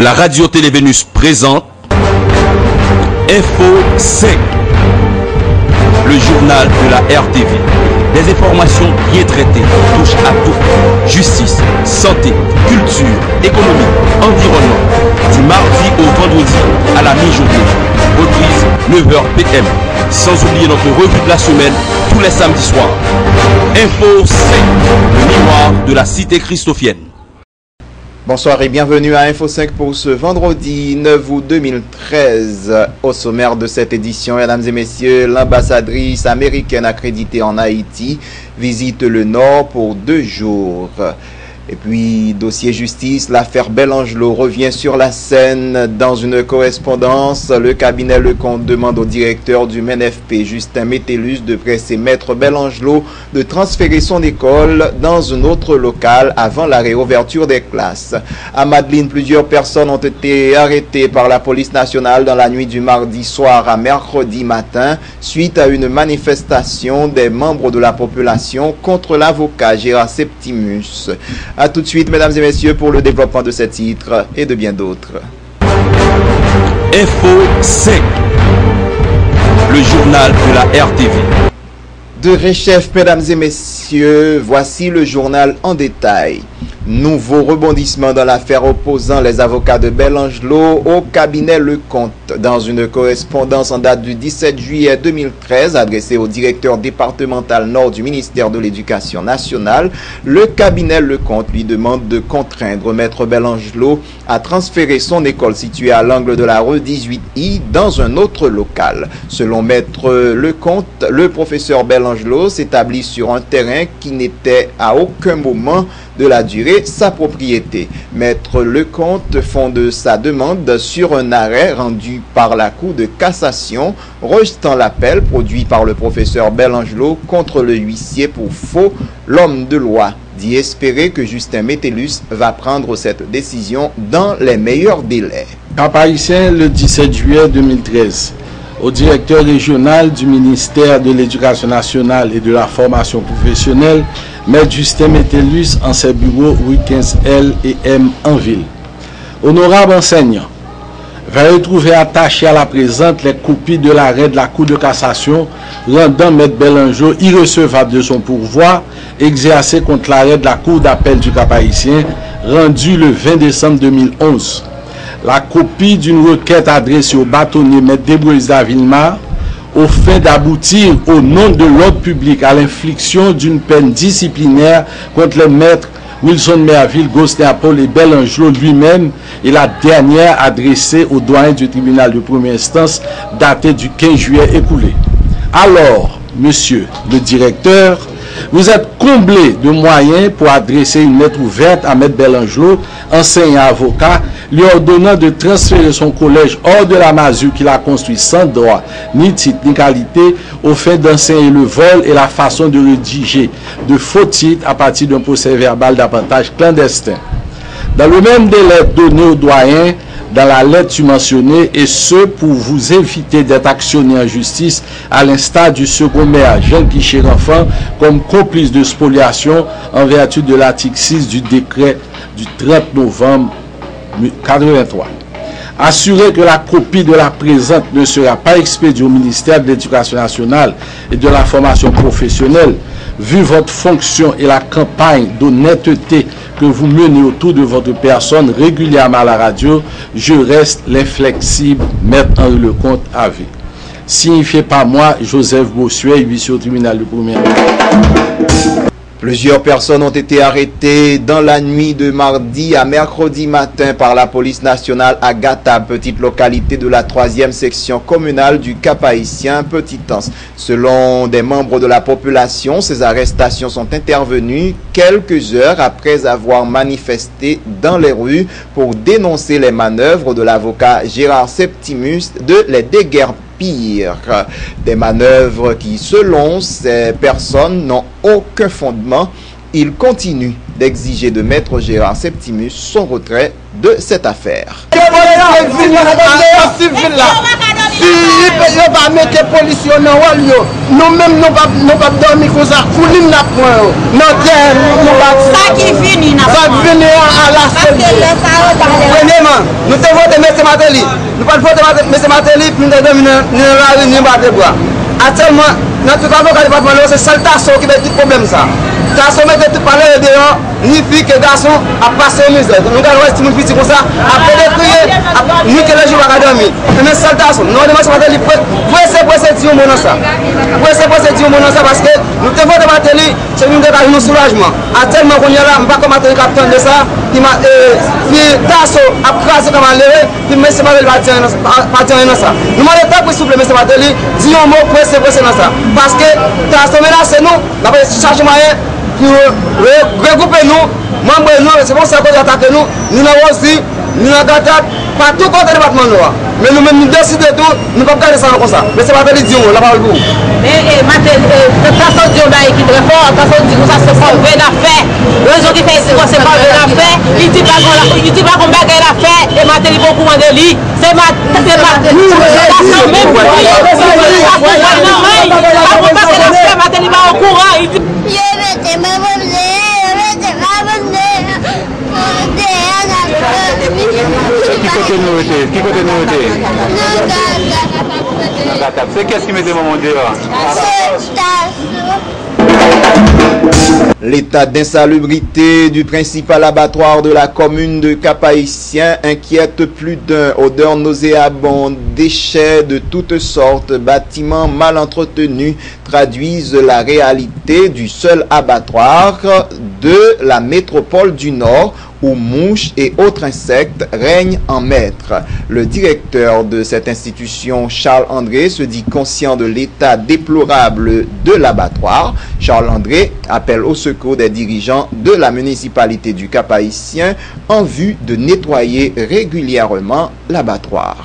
La radio-télé Vénus présente Info 5, le journal de la RTV. Des informations bien traitées, touche à tout. Justice, santé, culture, économie, environnement. Du mardi au vendredi à la mi-journée. Reprise 9h PM. Sans oublier notre revue de la semaine tous les samedis soirs. Info 5, le miroir de la cité christophienne. Bonsoir et bienvenue à Info 5 pour ce vendredi 9 août 2013. Au sommaire de cette édition, mesdames et messieurs, l'ambassadrice américaine accréditée en Haïti visite le Nord pour 2 jours. Et puis, dossier justice, l'affaire Belangelo revient sur la scène dans une correspondance. Le cabinet Lecomte demande au directeur du MNFP, Justin Métellus, de presser Maître Belangelo de transférer son école dans un autre local avant la réouverture des classes. À Madeleine, plusieurs personnes ont été arrêtées par la police nationale dans la nuit du mardi soir à mercredi matin, suite à une manifestation des membres de la population contre l'avocat Gérard Septimus. A tout de suite, mesdames et messieurs, pour le développement de ces titres et de bien d'autres. Info 5, le journal de la RTV. De Réchef, mesdames et messieurs, voici le journal en détail. Nouveau rebondissement dans l'affaire opposant les avocats de Belangelo au cabinet Lecomte. Dans une correspondance en date du 17 juillet 2013 adressée au directeur départemental nord du ministère de l'Éducation nationale, le cabinet Lecomte lui demande de contraindre Maître Belangelo à transférer son école située à l'angle de la rue 18I dans un autre local. Selon Maître Lecomte, le professeur Belangelo s'établit sur un terrain qui n'était à aucun moment de la durée sa propriété. Maître Lecomte fonde sa demande sur un arrêt rendu par la Cour de cassation, rejetant l'appel produit par le professeur Belangelo contre le huissier pour faux. L'homme de loi dit espérer que Justin Métellus va prendre cette décision dans les meilleurs délais. Cap-Haïtien, le 17 juillet 2013. Au directeur régional du ministère de l'Éducation nationale et de la formation professionnelle, Maître Justin Métellus en ses bureaux rue 15L et M en ville. Honorable enseignant, veuillez trouver attachées à la présente les copies de l'arrêt de la Cour de cassation rendant Maître Belangelo irrecevable de son pourvoi exercé contre l'arrêt de la Cour d'appel du Cap-Haïtien rendu le 20 décembre 2011. La copie d'une requête adressée au bâtonnier Maître Debroïsa Villemar au fin d'aboutir au nom de l'ordre public à l'infliction d'une peine disciplinaire contre le maître Wilson Merville, Gostin-Paul et Belangelo lui-même, et la dernière adressée au doyen du tribunal de première instance datée du 15 juillet écoulé. Alors, monsieur le directeur, vous êtes comblé de moyens pour adresser une lettre ouverte à Maître Belangelo, enseignant avocat, lui ordonnant de transférer son collège hors de la masure qu'il a construit sans droit, ni titre, ni qualité, au fait d'enseigner le vol et la façon de rédiger de faux titres à partir d'un procès verbal d'apprentissage clandestin. Dans le même délai donné au doyen, dans la lettre subventionnée, et ce pour vous éviter d'être actionné en justice à l'instar du second maire Jean Guichet-Renfant comme complice de spoliation en vertu de l'article 6 du décret du 30 novembre 1983. Assurer que la copie de la présente ne sera pas expédiée au ministère de l'Éducation nationale et de la formation professionnelle, vu votre fonction et la campagne d'honnêteté que vous menez autour de votre personne régulièrement à la radio, je reste l'inflexible Maître Henri Lecomte AV. Signifié par moi, Joseph Bossuet, huissier au tribunal de première. Plusieurs personnes ont été arrêtées dans la nuit de mardi à mercredi matin par la police nationale à Gata, petite localité de la 3e section communale du Cap-Haïtien, Petit-Anse. Selon des membres de la population, ces arrestations sont intervenues quelques heures après avoir manifesté dans les rues pour dénoncer les manœuvres de l'avocat Gérard Septimus de les déguerpir. Des manœuvres qui, selon ces personnes, n'ont aucun fondement. Il continue d'exiger de Maître Gérard Septimus son retrait de cette affaire. Ils ne pas mettre la pollution dans le rôle. Nous-mêmes, nous ne pas dormir comme ça. Pour nous, nous avons ça qui finit. Ça finit à la seule. Premièrement, nous devons voter M. Matéli. Nous ne pouvons pas voter M. Matéli pour nous dominer la réunion de bois. Actuellement, dans tout le département, c'est seul Tasso qui fait tout problème. Tasso met tout parler dehors, ni fille que garçon a passé au misère. Nous allons rester petit comme ça, après de prier, nous que les jours à dormir. Mais seul Tasso, nous devons se mettre les potes, pour essayer de dire au monde ça. Pour essayer de dire au monde ça parce que nous devons débattre, c'est nous devons un soulagement. Actuellement, on est là, on ne va pas combattre le capitaine de ça. Puis Tasso a crasé comme un levé, puis M. Matéli va dire ça. Nous demandons pas pour souffler M. Matéli, dis un mot pour essayer de dire ça. Parce que Tasso menace nous, nous avons chargé moyen pour regrouper nous, membres nous, c'est pour ça qu'on attaque nous, nous avons aussi, nous avons attaqué partout contre le département noir. Mais nous-mêmes nous décidons de tout, nous ne pouvons pas garder ça comme ça. Mais c'est pas de dire, la parole pour vous. Mais Tasso dit qu'on a équipe très fort, Tasso dit que ça c'est pas vrai d'affaires. Les gens qui font ici, c'est pas vrai d'affaires, il dit pas qu'on bague l'affaire et Matéli beaucoup moins de lit. C'est Tasso même. Matéli va au courant, il dit. Qui côté nous était? C'est qu'est-ce qui mettait maman dehors? L'état d'insalubrité du principal abattoir de la commune de Cap-Haïtien inquiète plus d'un. Odeur nauséabonde, déchets de toutes sortes, bâtiments mal entretenus traduisent la réalité du seul abattoir de la métropole du Nord où mouches et autres insectes règnent en maître. Le directeur de cette institution, Charles André, se dit conscient de l'état déplorable de l'abattoir. Charles André appelle au secours des dirigeants de la municipalité du Cap-Haïtien en vue de nettoyer régulièrement l'abattoir.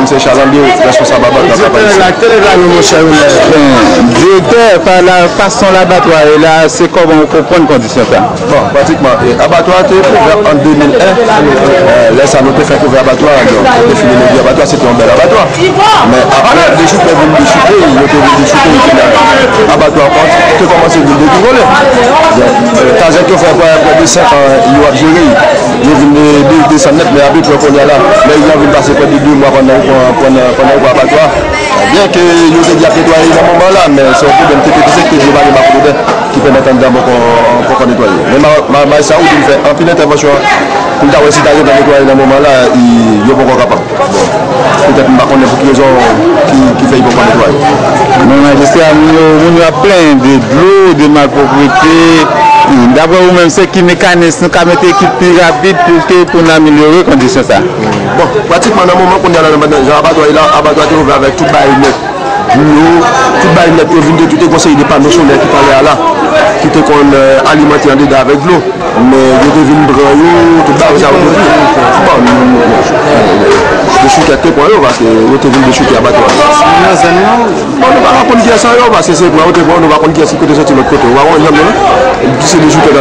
C'est Charles André, responsable directeur, par la façon l'abattoir, là, c'est comment on comprend une condition ça? Bon, pratiquement, l'abattoir a été ouvert en 2001. Là, ça n'a pas fait ouvrir l'abattoir. On définit le abattoir, c'était un bel abattoir. Mais après, les jours peuvent venir chuter, ils ont été venus chuter, l'abattoir qui a commencé à dérouler. Quand j'ai fait près de 5 ans, ils ont géré. Ils ont venu descendre net, mais après, on est là. Mais ils ont venu passer près de 2 mois pendant l'abattoir. Bien que nous ayons déjà nettoyé dans ce moment-là, mais c'est un problème que je vais aller qui permet de nettoyer. Mais ça, on fait un peu d'intervention pour savoir si tu as nettoyé dans ce moment-là, il n'y a pas encore capable. Peut-être que pour quelle raison qui fait qu'on nettoyer. Il y a plein de l'eau, de malpropriété. D'abord, vous-même, c'est qui mécanisme qui mettre l'équipe plus rapide pour améliorer les conditions. Bon, pratiquement dans le moment qu'on est là, l'abattoir est ouvert avec toute baïnette. L'eau, toute baïnette qui vient de tous les conseils de panneaux solaires qui parlaient là, qui étaient alimentés en dedans avec l'eau. Mais ils étaient venus brûler, tout ça, ça de chuter pour eux, parce que vous êtes venu de chuter à l'abattoir. On ne va pas prendre qui est ça, parce que c'est pour eux, on ne va prendre qui est ce côté de l'autre côté. On va voir, c'est des chuter, ils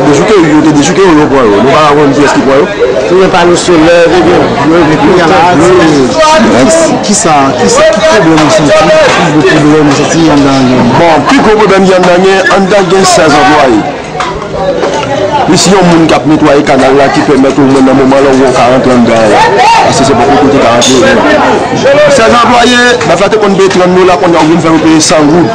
ont des chuter, on va voir qui est ce qui pour eux. Tout le panneau solaire, qui problème sorti bon, plus gros problème il y a 16 employés. Ici, on a un cap nettoyer le canal là qui permet au moment là où on 40 ans parce que c'est beaucoup côté 40 ans. 16 employés, la fête qu'on paye 30 000 là qu'on a envie de faire payer 100 gouttes.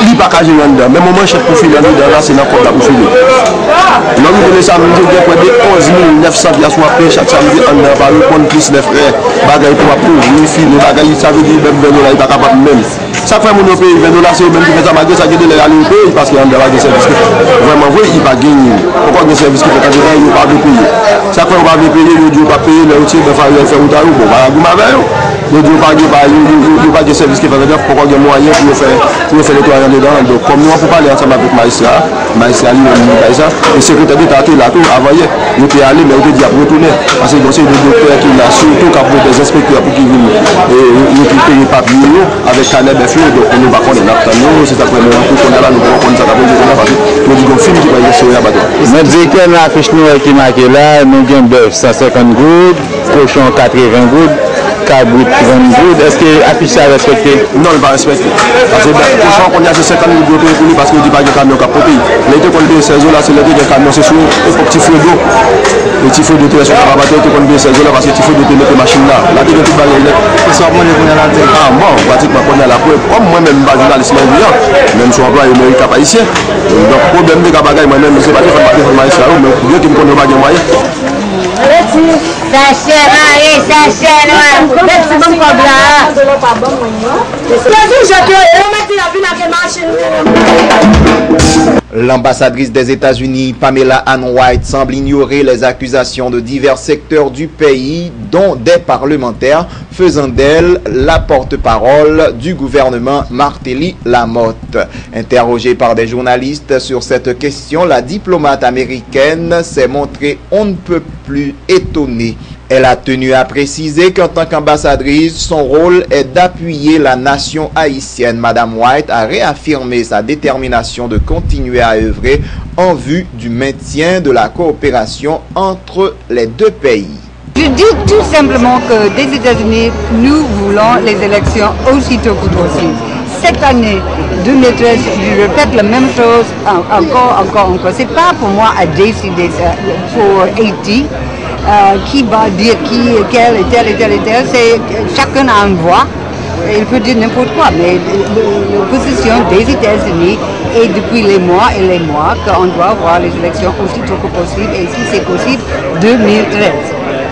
Il n'y a pas qu'à gérer dedans. Mais moment chef pour filer là, c'est n'importe quoi pour filer. Là, nous donnons ça, nous disons près de 11 900 piastres pour payer chaque samedi en par le compte plus les frais. Bagaille pour approuver, les filles, les bagailles, ça veut dire même $20, il n'est pas capable même. Chaque fois que nous payons $20, c'est même qui fait ça, malgré ça, qui est de l'aller au pays parce qu'il y a un service. Vraiment, oui, il va gagner. Pourquoi des services qui font quand il n'y a pas de payer? Chaque fois qu'on va payer, il ne pas payer, le routier, il va faire un tarot. Bon, voilà, vous m'avez. Il ne faut pas de services qui font pourquoi il y a moyen pour faire les toilettes dedans. Donc, comme nous, on peut parler ensemble avec Maïsra, lui-même, le secrétaire d'État qui l'a tout envoyé. Il était allé, mais il était dit à retourner. Parce que c'est le docteur qui l'a surtout qu'après des inspecteurs pour qu'ils viennent récupérer les papiers avec Caleb et Fio. Donc, nous ne pouvons pas connaître. C'est après nous, qu'on est là, nous pouvons connaître ça parce que nous disons film qui va y sur la bateau. Notre directeur a affiché nous qui marqué là, nous avons bœuf 150 gouttes, cochon 80 gouttes. cabrit 30 gouttes. Est-ce que l'affiche a respecté? Non, il va respecter. Parce que quand on y a 50 000 euros pour lui parce qu'il dit pas qu'il y a un camion qui a popé. L'été qu'on paye 16 € là, c'est l'été qu'il y a un camion, c'est sur un petit feu d'eau. Le petit feu d'eau, c'est sur la rabatteur qu'on paye 16 € là parce que le petit feu d'eau, c'est machine là. Là, il y a tout balayé. C'est ça, moi, je connais la tête. Ah, bon, pratiquement, on y a la preuve. Comme moi-même, je suis journaliste, même si on emploie Amérique haïtien. Donc, problème de Kabagaï, moi-même, c'est pas des femmes haïtiennes, mais Dieu qui me connaît pas de moyens. L'ambassadrice des États-Unis, Pamela Ann White, semble ignorer les accusations de divers secteurs du pays, dont des parlementaires, faisant d'elle la porte-parole du gouvernement Martelly Lamotte. Interrogée par des journalistes sur cette question, la diplomate américaine s'est montrée on ne peut plus étonnée. Elle a tenu à préciser qu'en tant qu'ambassadrice, son rôle est d'appuyer la nation haïtienne. Madame White a réaffirmé sa détermination de continuer à œuvrer en vue du maintien de la coopération entre les deux pays. Je dis tout simplement que des États-Unis, nous voulons les élections aussitôt que possible. Cette année, 2013, je répète la même chose encore. C'est pas pour moi à décider ça pour Haïti. Qui va dire quel et tel, c'est chacun a une voix, il peut dire n'importe quoi, mais la position des États-Unis est depuis les mois qu'on doit voir les élections aussitôt que possible, et si c'est possible, 2013.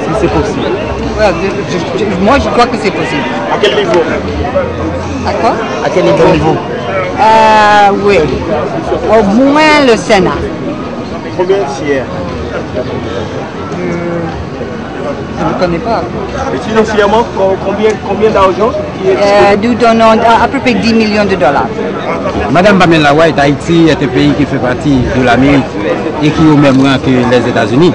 Si c'est possible. Moi, je crois que c'est possible. À quel niveau? À quoi? À quel niveau? Oui, au moins le Sénat. Combien de tiers? Je ne connais pas. Et financièrement, combien d'argent nous donnons à peu près 10 millions de dollars. Madame Pamela White, Haïti est un pays qui fait partie de l'Amérique et qui est au même rang que les États-Unis.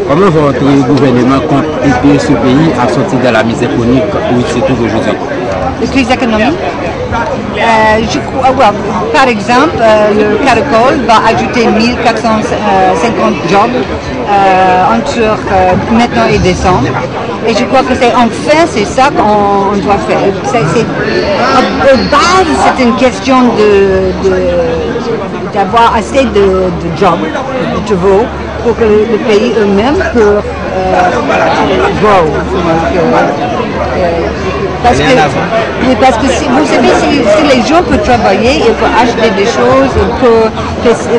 Comment votre gouvernement compte aider ce pays à sortir de la misère chronique où il se trouve aujourd'hui? La crise économique. Je crois, par exemple, le Caracol va ajouter 1450 jobs entre maintenant et décembre. Et je crois que c'est ça qu'on doit faire. Au base, c'est une question d'avoir assez de jobs, de travaux, pour que le pays eux-mêmes peut grow. Parce que vous savez, si les gens peuvent travailler, ils peuvent acheter des choses, ils peuvent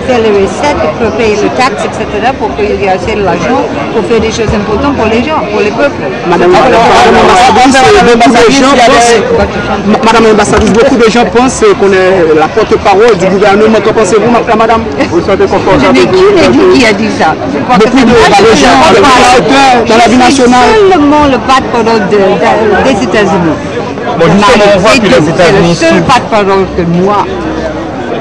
faire les recettes, ils peuvent payer les taxes, etc., pour qu'il y ait assez d'argent pour faire des choses importantes pour les gens, pour les peuples. Madame l'ambassadrice, beaucoup de gens pensent qu'on est la porte-parole du gouvernement. Qu'en pensez-vous, madame? Vous sentez confortable? Qui a dit ça? Beaucoup de gens dans la vie nationale. Seulement le porte-parole des États-Unis. Bon, on voit que les États-Unis c'est le seul porte-parole que moi.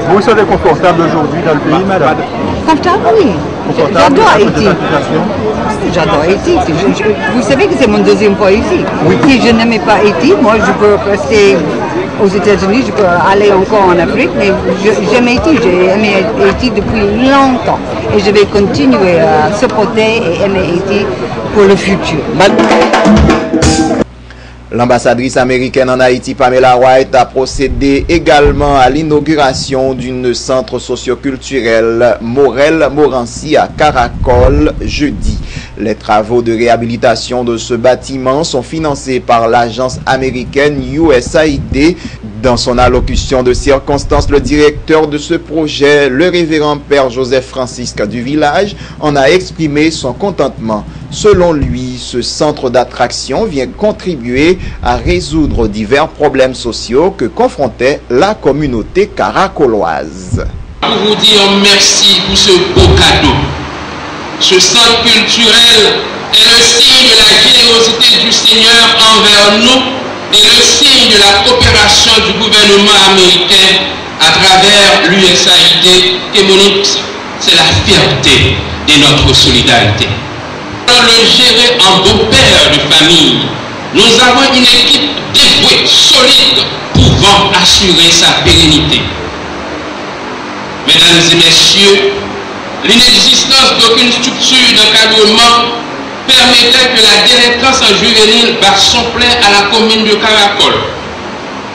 Vous vous sentez confortable aujourd'hui dans le pays, madame? Confortable, oui. J'adore Haïti. J'adore Haïti. Vous savez que c'est mon deuxième fois ici. Oui. Si je n'aimais pas Haïti, moi je peux rester aux États-Unis, je peux aller encore en Afrique, mais j'aime Haïti. J'ai aimé Haïti depuis longtemps. Et je vais continuer à supporter et aimer Haïti pour le futur. L'ambassadrice américaine en Haïti, Pamela White, a procédé également à l'inauguration d'une centre socioculturel Morel-Morancy à Caracol jeudi. Les travaux de réhabilitation de ce bâtiment sont financés par l'agence américaine USAID. Dans son allocution de circonstance, le directeur de ce projet, le révérend Père Joseph Francisque du village, en a exprimé son contentement. Selon lui, ce centre d'attraction vient contribuer à résoudre divers problèmes sociaux que confrontait la communauté caracoloise. Pour vous dire merci pour ce beau cadeau. Ce centre culturel est le signe de la générosité du Seigneur envers nous et le signe de la coopération du gouvernement américain à travers l'USAID qui montre, c'est la fierté de notre solidarité. Pour le gérer en beau-père de famille, nous avons une équipe dévouée, solide, pouvant assurer sa pérennité. Mesdames et messieurs, l'inexistence d'aucune structure d'encadrement permettait que la délinquance juvénile bat son plein à la commune de Caracol.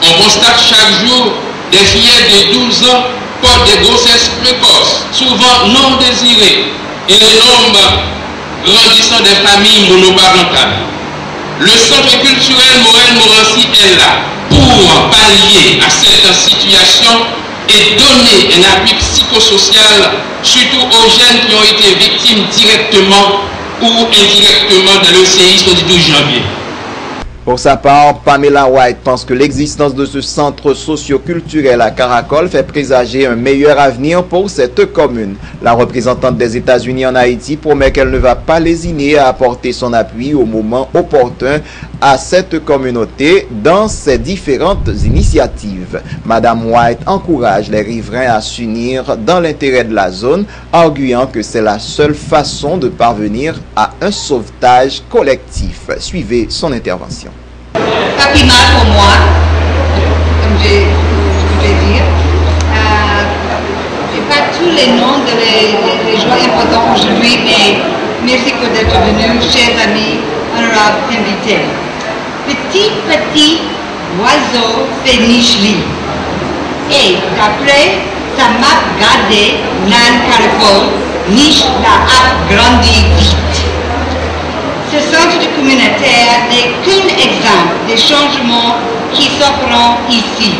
On constate chaque jour des fillettes de 12 ans portent des grossesses précoces, souvent non désirées, et le nombre grandissant des familles monoparentales. Le centre culturel Morel-Morancy est là pour pallier à cette situation et donner un appui psychosocial, surtout aux jeunes qui ont été victimes directement ou indirectement dans le séisme du 12 janvier. Pour sa part, Pamela White pense que l'existence de ce centre socio-culturel à Caracol fait présager un meilleur avenir pour cette commune. La représentante des États-Unis en Haïti promet qu'elle ne va pas lésiner à apporter son appui au moment opportun à cette communauté dans ses différentes initiatives. Madame White encourage les riverains à s'unir dans l'intérêt de la zone, arguant que c'est la seule façon de parvenir à un sauvetage collectif. Suivez son intervention. Pas plus mal pour moi, comme je voulais dire. Je n'ai pas tous les noms des joueurs importants aujourd'hui, mais merci d'être venu, chers amis, honorables invités. Petit oiseau fait niche-lit. Et d'après sa map gardée, Nan Caracol, niche a grandi vite. Ce centre communautaire n'est qu'un exemple des changements qui s'opèrent ici.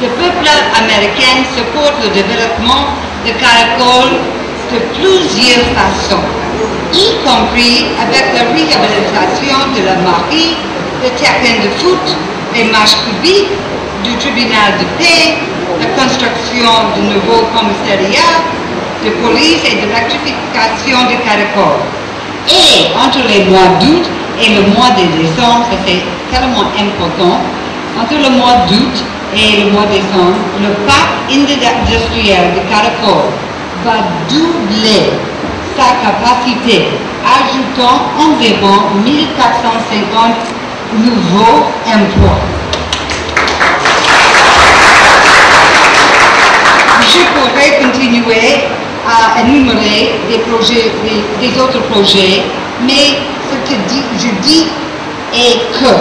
Le peuple américain supporte le développement de Caracol de plusieurs façons, y compris avec la réhabilitation de la mairie, le terrain de foot, les marches publiques, du tribunal de paix, la construction de nouveaux commissariats de police et de l'électrification de Caracol. Et entre les mois d'août et le mois de décembre, c'est tellement important, entre le mois d'août et le mois de décembre, le parc industriel de Caracol va doubler sa capacité, ajoutant environ 1450 nouveaux emplois. Je pourrais continuer à énumérer des autres projets, mais ce que je dis est que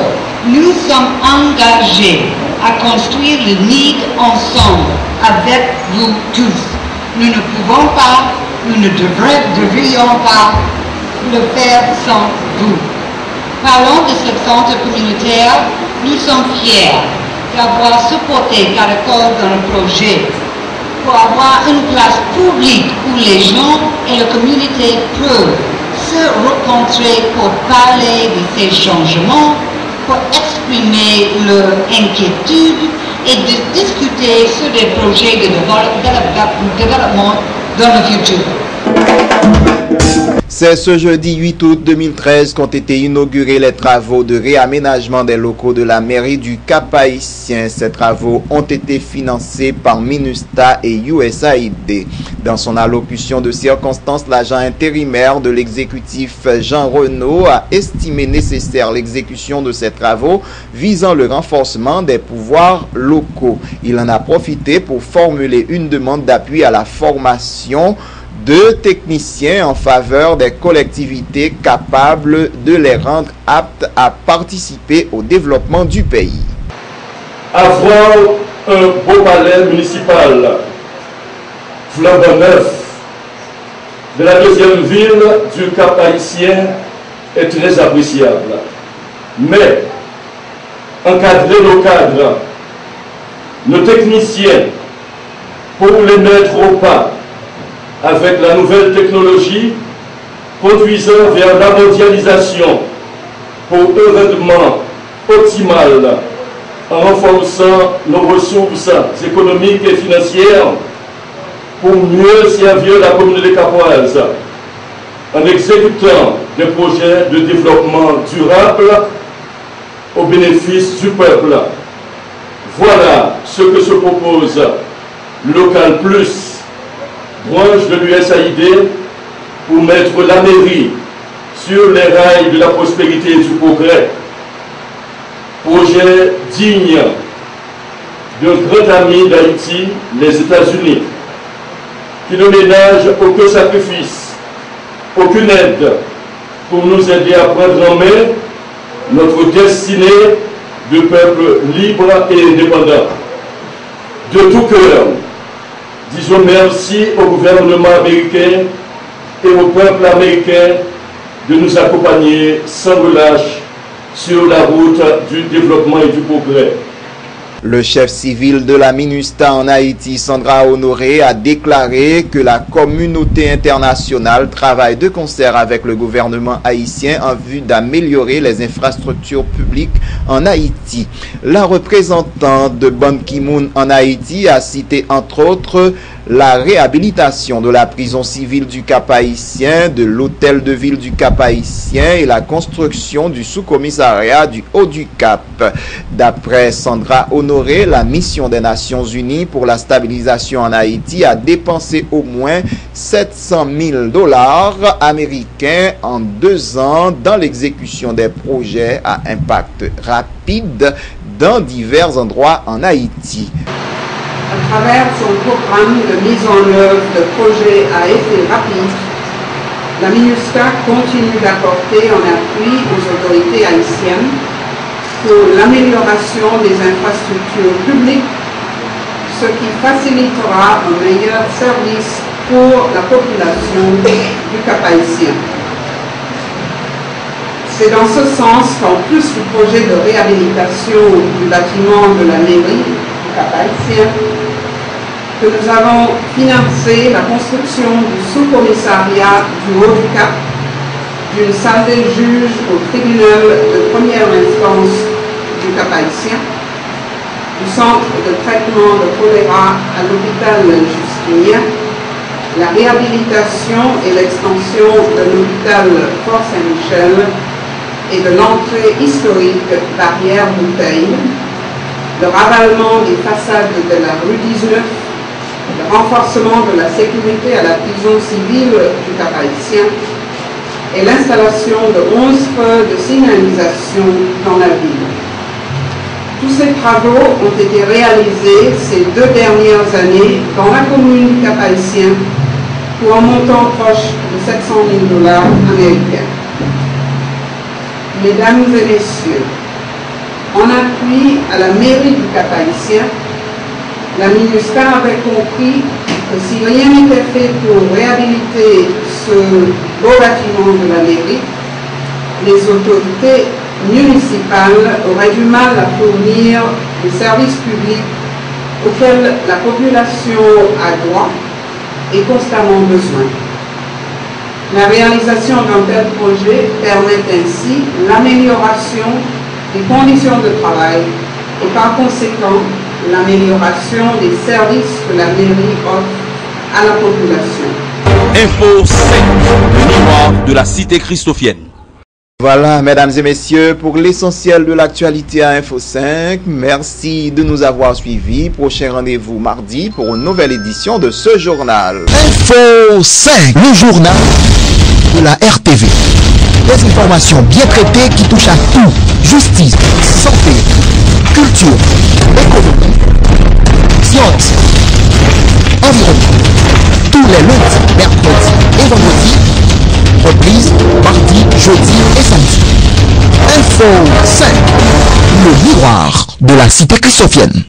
nous sommes engagés à construire le NID ensemble avec vous tous. Nous ne pouvons pas, nous ne devrions pas le faire sans vous. Parlons de ce centre communautaire, nous sommes fiers d'avoir supporté Caracol dans le projet pour avoir une place publique où les gens et la communauté peuvent se rencontrer pour parler de ces changements, pour exprimer leur inquiétude et de discuter sur des projets de développement dans le futur. C'est ce jeudi 8 août 2013 qu'ont été inaugurés les travaux de réaménagement des locaux de la mairie du Cap-Haïtien. Ces travaux ont été financés par MINUSTA et USAID. Dans son allocution de circonstance, l'agent intérimaire de l'exécutif Jean Renaud a estimé nécessaire l'exécution de ces travaux visant le renforcement des pouvoirs locaux. Il en a profité pour formuler une demande d'appui à la formation de techniciens en faveur des collectivités capables de les rendre aptes à participer au développement du pays. Avoir un beau palais municipal flambant neuf de la deuxième ville du Cap-Haïtien est très appréciable. Mais encadrer nos cadres, nos techniciens, pour les mettre au pas avec la nouvelle technologie, conduisant vers la mondialisation pour un rendement optimal en renforçant nos ressources économiques et financières pour mieux servir la communauté capoise, en exécutant des projets de développement durable au bénéfice du peuple. Voilà ce que se propose Local Plus, branche de l'USAID, pour mettre la mairie sur les rails de la prospérité et du progrès. Projet digne d'un grand ami d'Haïti, les États-Unis, qui ne ménage aucun sacrifice, aucune aide pour nous aider à prendre en main notre destinée de peuple libre et indépendant. De tout cœur, disons merci au gouvernement américain et au peuple américain de nous accompagner sans relâche sur la route du développement et du progrès. Le chef civil de la MINUSTA en Haïti, Sandra Honoré, a déclaré que la communauté internationale travaille de concert avec le gouvernement haïtien en vue d'améliorer les infrastructures publiques en Haïti. La représentante de Ban Ki-moon en Haïti a cité entre autres la réhabilitation de la prison civile du Cap-Haïtien, de l'hôtel de ville du Cap-Haïtien et la construction du sous-commissariat du Haut-du-Cap. D'après Sandra Honoré, la mission des Nations Unies pour la stabilisation en Haïti a dépensé au moins 700 000 $ américains en 2 ans dans l'exécution des projets à impact rapide dans divers endroits en Haïti. À travers son programme de mise en œuvre de projets à effet rapide, la MINUSTA continue d'apporter en appui aux autorités haïtiennes pour l'amélioration des infrastructures publiques, ce qui facilitera un meilleur service pour la population du Cap-Haïtien. C'est dans ce sens qu'en plus du projet de réhabilitation du bâtiment de la mairie du Cap-Haïtien, que nous avons financé la construction du sous-commissariat du Haut-du-Cap, d'une salle des juges au tribunal de première instance du Cap-Haïtien, du centre de traitement de choléra à l'hôpital Justinien, la réhabilitation et l'extension de l'hôpital Fort-Saint-Michel et de l'entrée historique Barrière Bouteille, le ravalement des façades de la rue 19, le renforcement de la sécurité à la prison civile du Cap-Haïtien et l'installation de 11 feux de signalisation dans la ville. Tous ces travaux ont été réalisés ces 2 dernières années dans la commune du Cap-Haïtien pour un montant proche de 700 000 $ américains. Mesdames et messieurs, en appui à la mairie du Cap-Haïtien, la MINUSTA avait compris que si rien n'était fait pour réhabiliter ce beau bâtiment de la mairie, les autorités municipales auraient du mal à fournir les services publics auxquels la population a droit et constamment besoin. La réalisation d'un tel projet permet ainsi l'amélioration des conditions de travail et par conséquent l'amélioration des services que la mairie offre à la population. Info 5, le miroir de la cité christophienne. Voilà, mesdames et messieurs, pour l'essentiel de l'actualité à Info 5. Merci de nous avoir suivis. Prochain rendez-vous mardi pour une nouvelle édition de ce journal. Info 5, le journal de la RTV. Des informations bien traitées qui touchent à tout. Justice, santé, culture, économie, sciences, environnement. Tous les lundis, mercredis et vendredis. Reprise mardi, jeudi et samedi. Info 5, le miroir de la cité christophienne.